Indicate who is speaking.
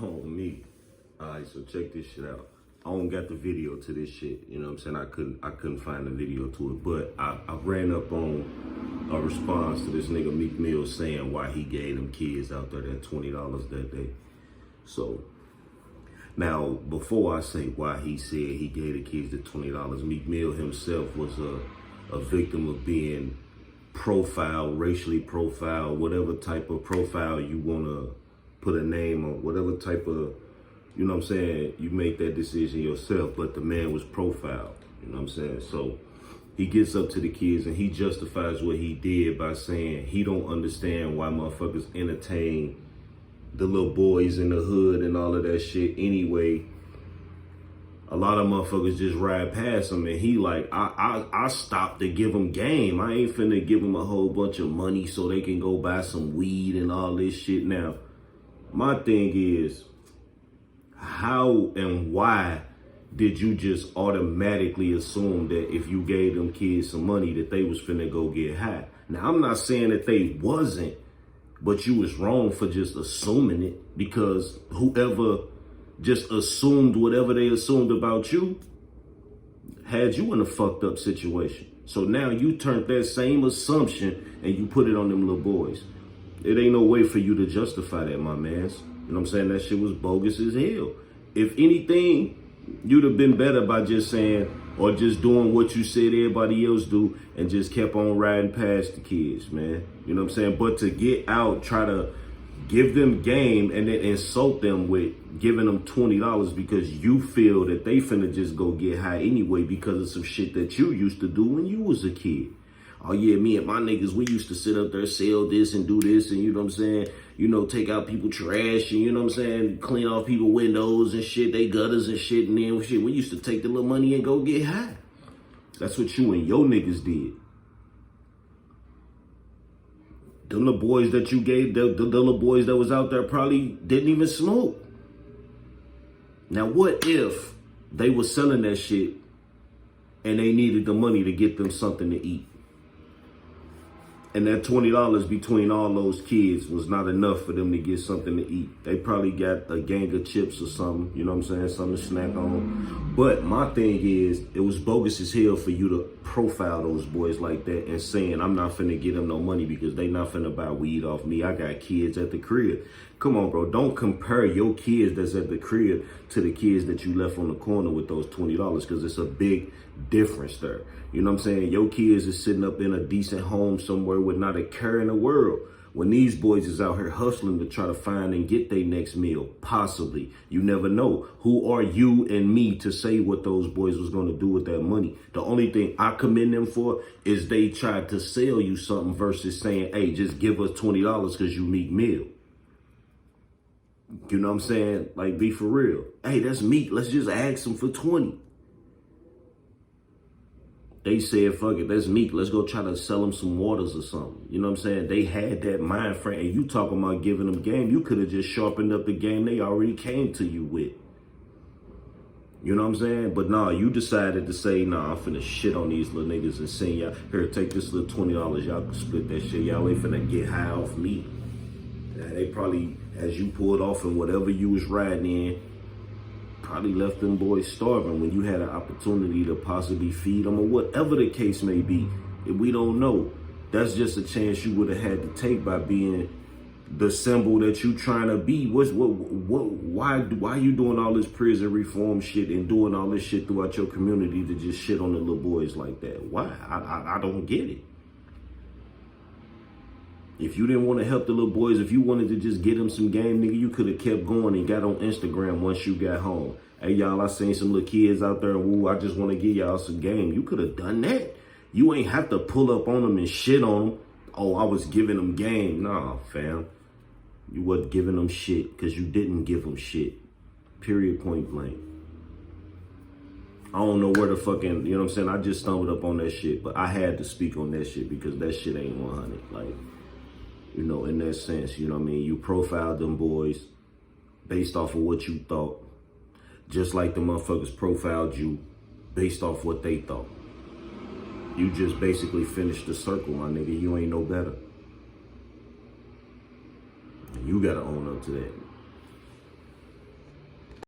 Speaker 1: Oh, me. Alright, so check this shit out. I don't got the video to this shit. You know what I'm saying? I couldn't find the video to it. But I ran up on a response to this nigga Meek Mill saying why he gave them kids out there that $20 that day. So now, before I say why he said he gave the kids the $20, Meek Mill himself was a victim of being profiled, racially profiled, whatever type of profile you want to put a name on, whatever type of, you know what I'm saying, you make that decision yourself, but the man was profiled, you know what I'm saying? So he gets up to the kids and he justifies what he did by saying he don't understand why motherfuckers entertain the little boys in the hood and all of that shit anyway. A lot of motherfuckers just ride past him and he like, I stopped to give them game. I ain't finna give them a whole bunch of money so they can go buy some weed and all this shit. Now, my thing is, how and why did you just automatically assume that if you gave them kids some money that they was finna go get high? Now, I'm not saying that they wasn't, but you was wrong for just assuming it, because whoever just assumed whatever they assumed about you had you in a fucked up situation. So now you turned that same assumption and you put it on them little boys. It ain't no way for you to justify that, my mans. You know what I'm saying? That shit was bogus as hell. If anything, you'd have been better by just saying, or just doing what you said everybody else do and just kept on riding past the kids, man. You know what I'm saying? But to get out, try to give them game and then insult them with giving them $20 because you feel that they finna just go get high anyway because of some shit that you used to do when you was a kid. Oh yeah, me and my niggas, we used to sit up there, sell this and do this and, you know what I'm saying, you know, take out people trash and, you know what I'm saying, clean off people windows and shit, they gutters and shit, and then shit, we used to take the little money and go get high. That's what you and your niggas did. Them the boys that you gave, the little boys that was out there probably didn't even smoke. Now what if they was selling that shit and they needed the money to get them something to eat? And that $20 between all those kids was not enough for them to get something to eat. They probably got a gang of chips or something, you know what I'm saying, something to snack on. But my thing is, it was bogus as hell for you to profile those boys like that and saying, I'm not finna get them no money because they not finna buy weed off me. I got kids at the crib. Come on, bro. Don't compare your kids that's at the crib to the kids that you left on the corner with those $20 because it's a big difference there. You know what I'm saying? Your kids is sitting up in a decent home somewhere with not a care in the world. When these boys is out here hustling to try to find and get their next meal, possibly. You never know. Who are you and me to say what those boys was going to do with that money? The only thing I commend them for is they tried to sell you something versus saying, hey, just give us $20 because you Meek Mill. You know what I'm saying? Like, be for real. Hey, that's Meek. Let's just ask him for 20. They said, fuck it, that's Meek. Let's go try to sell them some waters or something. You know what I'm saying? They had that mind frame. And you talking about giving them game. You could have just sharpened up the game they already came to you with. You know what I'm saying? But nah, you decided to say, nah, I'm finna shit on these little niggas and send y'all, here, take this little $20. Y'all can split that shit. Y'all ain't finna get high off me. And they probably, as you pulled off in whatever you was riding in, probably left them boys starving when you had an opportunity to possibly feed them or whatever the case may be. If we don't know, that's just a chance you would have had to take by being the symbol that you trying to be. Why you doing all this prison reform shit and doing all this shit throughout your community to just shit on the little boys like that? Why? I don't get it. If you didn't want to help the little boys, if you wanted to just get them some game, nigga, you could have kept going and got on Instagram once you got home. Hey, y'all, I seen some little kids out there. Woo, I just want to give y'all some game. You could have done that. You ain't have to pull up on them and shit on them. Oh, I was giving them game. Nah, fam. You wasn't giving them shit because you didn't give them shit. Period, point blank. I don't know where the fucking, you know what I'm saying? I just stumbled up on that shit, but I had to speak on that shit because that shit ain't 100. Like, you know, in that sense, you know what I mean? You profiled them boys based off of what you thought, just like the motherfuckers profiled you based off what they thought. You just basically finished the circle, my nigga. You ain't no better. You gotta own up to that.